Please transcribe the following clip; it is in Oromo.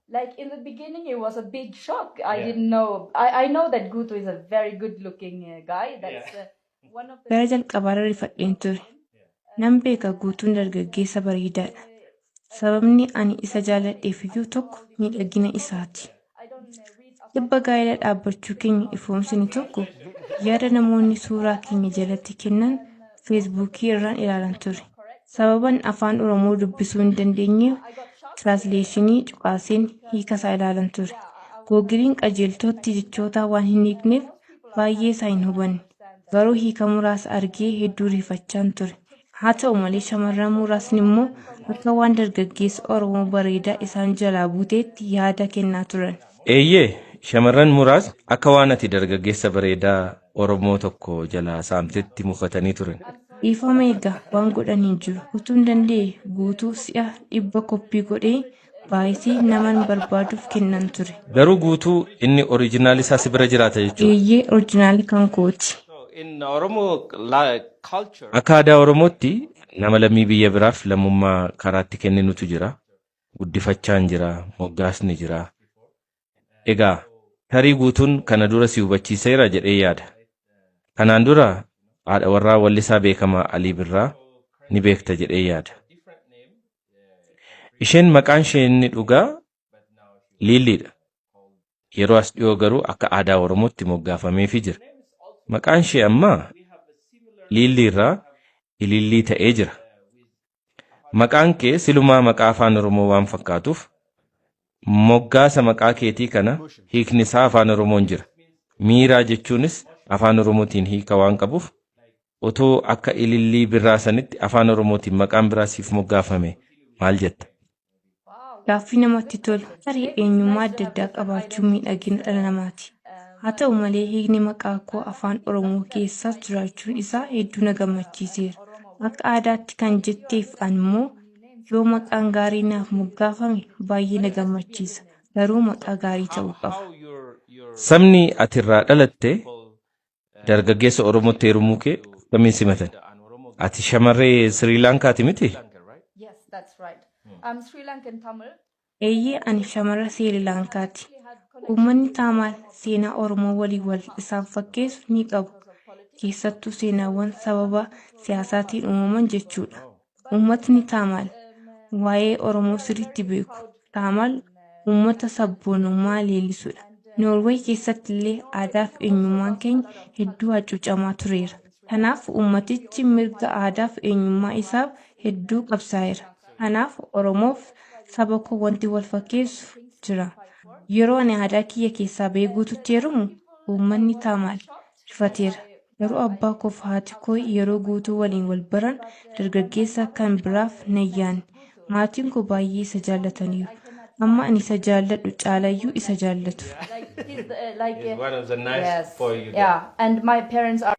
Like in the beginning, it was a big shock. I didn't know. I know that Guto is a very good-looking guy. That's one of the. Gara jalqabaarra rifadheen ture. Nan beeka Guutuun dargaggeessa bareedaadha. Sababni ani isa jaalladheefiyyuu tokko miidhagina isaati. Dhibba gaa'ela dhaabbachuu keenya ifoomsine tokko yaada namoonni suuraa keenya jalatti kennan feesbuukii irraan ilaalan ture. Sababan afaan Oromoo dubbisuu hin dandeenyeef tiraansleeshinii cuqaaseen hiikasaa ilaalan ture. Googiliin qajeeltootti jechootaa waan hin hiikneef baay'ee isaa hin hubanne. Garuu hiika muraasa argee hedduu rifachaan ture. Haa ta'u malee shamarran muraasni immoo akka waan dargaggeessa Oromoo bareedaa isaan jalaa buuteetti yaada kennaa turan. Eeyyee, shamarran muraasni akka waan ati dargaggeessa bareedaa Oromoo tokko jalaa saamtetti mufatanii turan. Dhiifama egaa waan godhan hin jiru. Utuun danda'e Guutuu si'a 100 koppii godhee baay'isee naman barbaaduuf kennan ture. Garuu Guutuu inni oriijinaal isaa si bira jiraata jechuudha. Eeyyee oriijinaali kan kooti. Akka aadaa Oromootti nama lammii biyya biraaf lammummaa karaatti kenninutu jira. Guddifachaan jira, moggaasni jira. Egaa tarii Guutuun kana dura si hubachiiseera jedhee yaada. Kanaan dura haadha warraa wallisaa beekamaa Alii Birraa ni beekta jedhee yaada. Isheen maqaan ishee inni dhugaa Liilliidha. Yeroo as dhiyoo garuu akka aadaa Oromootti moggaafameefii jira. Maqaan ishee ammaa Liillii irraa Ilillii ta'ee jira. Maqaan kee silumaa maqaa afaan Oromoo waan fakkaatuuf moggaasa maqaa keetii kana hiikni isaa afaan Oromoon jira. Miiraa jechuunis afaan Oromootiin hiika waan qabuuf otoo akka Ilillii Birraa sanitti afaan Oromootiin maqaan biraa siif moggaafame maal jetta? Gaaffii namatti tolu. Tarii eenyummaa adda addaa qabaachuun miidhagina dhala namaati. Haa ta'u malee hiikni maqaa koo afaan Oromoo keessa jiraachuun isaa hedduu na gammachiiseera. Akka aadaatti kan jetteef ani immoo yoo maqaan gaarii naaf moggaafame baay'ee na gammachiisa. Garuu maqaa gaarii ta'uu qaba. Sabni ati irraa dhalatte dargaggeessa Oromootti heerumuu kee akkamiin simatan? Ati shamarree Sri Lankaati miti? Yes, that's right. Sri Lankan Tamil. Eeyyee ani shamarra Sri Lankaati. Uummanni Taamaal seenaa Oromoo walii wal isaan fakkeessu ni qabu. Keessattuu seenaawwan sababa siyaasaatiin uumaman jechuudha. Uummatni Taamaal waa'ee Oromoo sirriitti beeku. Taamaal uummata sabboonummaa leellisudha. Noorweey keessatti illee aadaa fi eenyummaan keenya hedduu hacuucamaa tureera. Kanaaf uummatichi mirga aadaa fi eenyummaa isaaf hedduu qabsaa'eera. Kanaaf Oromoof saba koo wanti wal fakkeessu jira. Yeroo ani aadaa kiyya keessaa bahee Guutuutti heerumu uummanni Taamaal rifateera. Garuu abbaa koo fi haati koo yeroo Guutuu waliin wal baran dargaggeessa kan biraaf nayyaan. Maatiin koo baay'ee isa jaallataniiru. Amma ani isa jaalladhu caalayyuu isa jaallatu. Like he's one of the nice for you. Yeah, and my parents are